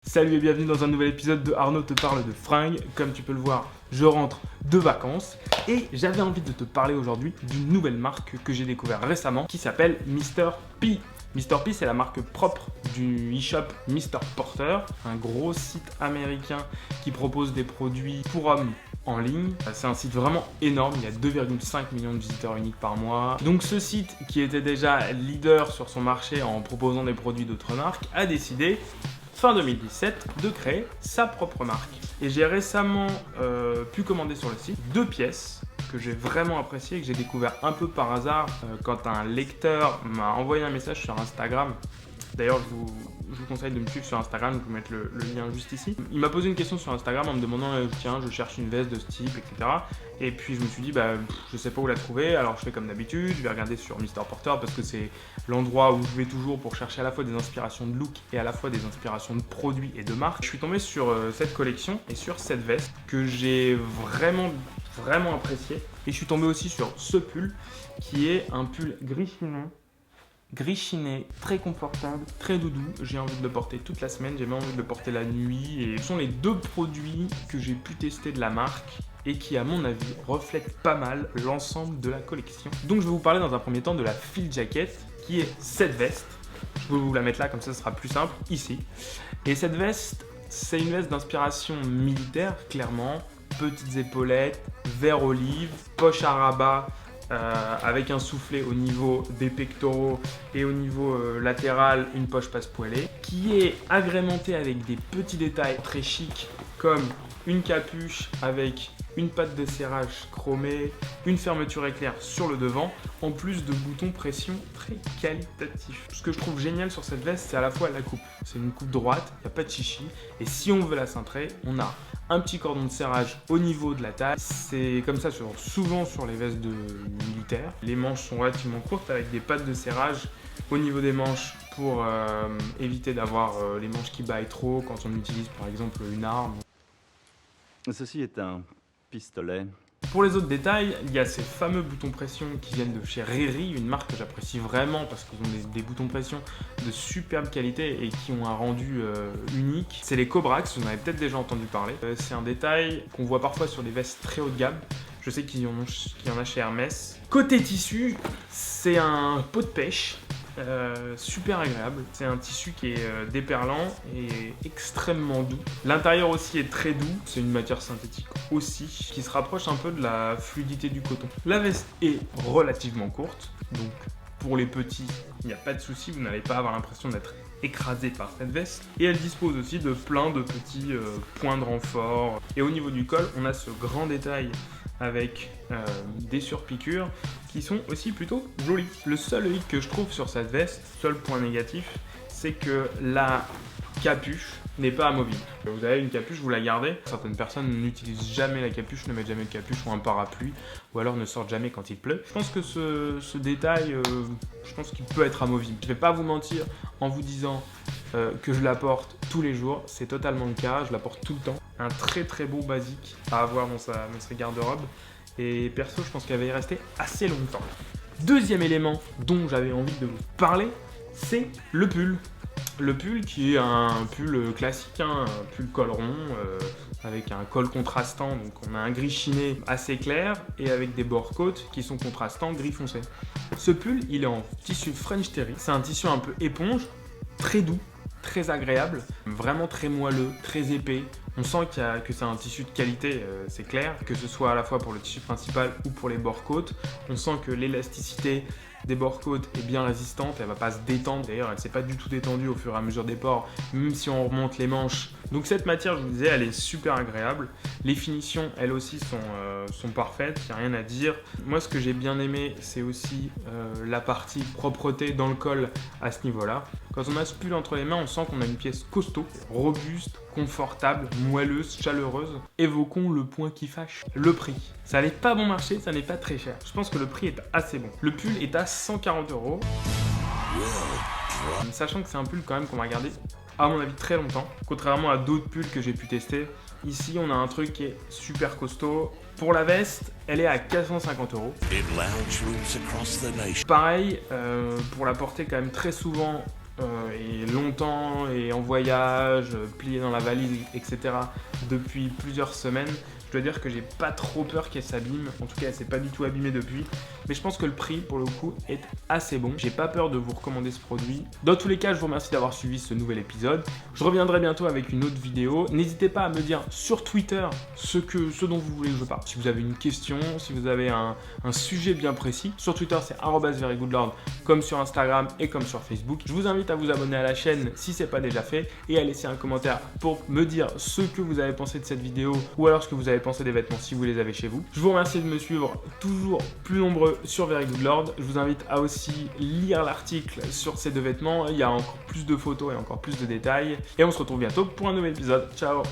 Salut et bienvenue dans un nouvel épisode de Arnaud te parle de fringues. Comme tu peux le voir, je rentre de vacances et j'avais envie de te parler aujourd'hui d'une nouvelle marque que j'ai découvert récemment qui s'appelle Mr. P. Mr. P, c'est la marque propre du e-shop Mr. Porter, un gros site américain qui propose des produits pour hommes en ligne. C'est un site vraiment énorme, il y a 2,5 millions de visiteurs uniques par mois. Donc ce site, qui était déjà leader sur son marché en proposant des produits d'autres marques, a décidé fin 2017 de créer sa propre marque. Et j'ai récemment pu commander sur le site 2 pièces que j'ai vraiment appréciées et que j'ai découvert un peu par hasard quand un lecteur m'a envoyé un message sur Instagram. D'ailleurs, je vous conseille de me suivre sur Instagram, je vais vous mettre le lien juste ici. Il m'a posé une question sur Instagram en me demandant tiens, je cherche une veste de ce type, etc. Et puis je me suis dit, je sais pas où la trouver, alors je fais comme d'habitude, je vais regarder sur Mr. Porter parce que c'est l'endroit où je vais toujours pour chercher à la fois des inspirations de look et à la fois des inspirations de produits et de marques. Je suis tombé sur cette collection et sur cette veste que j'ai vraiment appréciée. Et je suis tombé aussi sur ce pull qui est un pull gris chiné, très confortable, très doudou. J'ai envie de le porter toute la semaine, j'ai même envie de le porter la nuit. Et ce sont les 2 produits que j'ai pu tester de la marque et qui, à mon avis, reflètent pas mal l'ensemble de la collection. Donc je vais vous parler dans un premier temps de la field jacket, qui est cette veste. Je vais vous la mettre là, comme ça ce sera plus simple, ici. Et cette veste, c'est une veste d'inspiration militaire, clairement. Petites épaulettes, vert olive, poche à rabat, avec un soufflet au niveau des pectoraux et au niveau latéral, une poche passe-poilée, qui est agrémentée avec des petits détails très chics comme une capuche avec une patte de serrage chromée, une fermeture éclair sur le devant, en plus de boutons pression très qualitatifs. Ce que je trouve génial sur cette veste, c'est à la fois la coupe. C'est une coupe droite, il n'y a pas de chichi, et si on veut la cintrer, on a un petit cordon de serrage au niveau de la taille. C'est comme ça souvent sur les vestes de militaires. Les manches sont relativement courtes avec des pattes de serrage au niveau des manches pour éviter d'avoir les manches qui baillent trop quand on utilise par exemple une arme. Ceci est un pistolet. Pour les autres détails, il y a ces fameux boutons pression qui viennent de chez Riri, une marque que j'apprécie vraiment parce qu'ils ont des boutons pression de superbe qualité et qui ont un rendu unique. C'est les Cobrax, vous en avez peut-être déjà entendu parler. C'est un détail qu'on voit parfois sur les vestes très haut de gamme. Je sais qu'il y en a chez Hermès. Côté tissu, c'est un pot de pêche. Super agréable, c'est un tissu qui est déperlant et extrêmement doux. L'intérieur aussi est très doux, c'est une matière synthétique aussi qui se rapproche un peu de la fluidité du coton. La veste est relativement courte, donc pour les petits, il n'y a pas de souci, vous n'allez pas avoir l'impression d'être écrasé par cette veste. Et elle dispose aussi de plein de petits points de renfort. Et au niveau du col, on a ce grand détail avec des surpiqûres qui sont aussi plutôt jolies. Le seul hic que je trouve sur cette veste, seul point négatif, c'est que la capuche n'est pas amovible. Vous avez une capuche, vous la gardez. Certaines personnes n'utilisent jamais la capuche, ne mettent jamais de capuche ou un parapluie, ou alors ne sortent jamais quand il pleut. Je pense que ce détail, je pense qu'il peut être amovible. Je ne vais pas vous mentir en vous disant que je la porte tous les jours, c'est totalement le cas, je la porte tout le temps. Un très beau basique à avoir dans sa garde-robe. Et perso, je pense qu'elle va y rester assez longtemps. Deuxième élément dont j'avais envie de vous parler, c'est le pull. Le pull qui est un pull classique, un pull col rond avec un col contrastant. Donc on a un gris chiné assez clair et avec des bords côtes qui sont contrastants gris foncé. Ce pull, il est en tissu French Terry. C'est un tissu un peu éponge, très doux, très agréable, vraiment très moelleux, très épais. On sent que c'est un tissu de qualité, c'est clair, que ce soit à la fois pour le tissu principal ou pour les bords côtes. On sent que l'élasticité des bords côtes est bien résistante, elle ne va pas se détendre. D'ailleurs, elle ne s'est pas du tout détendue au fur et à mesure des ports, même si on remonte les manches. Donc cette matière, je vous disais, elle est super agréable. Les finitions, elles aussi, sont parfaites, il n'y a rien à dire. Moi, ce que j'ai bien aimé, c'est aussi la partie propreté dans le col à ce niveau-là. Quand on a ce pull entre les mains, on sent qu'on a une pièce costaud, robuste, confortable, moelleuse, chaleureuse. Évoquons le point qui fâche, le prix. Ça n'est pas bon marché, ça n'est pas très cher. Je pense que le prix est assez bon. Le pull est à 140 €. Sachant que c'est un pull quand même qu'on va garder, à mon avis, très longtemps. Contrairement à d'autres pulls que j'ai pu tester. Ici, on a un truc qui est super costaud. Pour la veste, elle est à 450 €. Pareil, pour la porter quand même très souvent et longtemps et en voyage, plié dans la valise, etc. depuis plusieurs semaines. Je dois dire que j'ai pas trop peur qu'elle s'abîme, en tout cas elle s'est pas du tout abîmée depuis, mais je pense que le prix pour le coup est assez bon. J'ai pas peur de vous recommander ce produit. Dans tous les cas, je vous remercie d'avoir suivi ce nouvel épisode. Je reviendrai bientôt avec une autre vidéo. N'hésitez pas à me dire sur Twitter ce dont vous voulez que je parle. Si vous avez une question, si vous avez un sujet bien précis, sur Twitter c'est @verygoodlord comme sur Instagram et comme sur Facebook. Je vous invite à vous abonner à la chaîne si ce n'est pas déjà fait et à laisser un commentaire pour me dire ce que vous avez pensé de cette vidéo ou alors ce que vous avez pensé des vêtements si vous les avez chez vous. Je vous remercie de me suivre toujours plus nombreux sur Very Good Lord. Je vous invite à aussi lire l'article sur ces deux vêtements. Il y a encore plus de photos et encore plus de détails. Et on se retrouve bientôt pour un nouvel épisode. Ciao!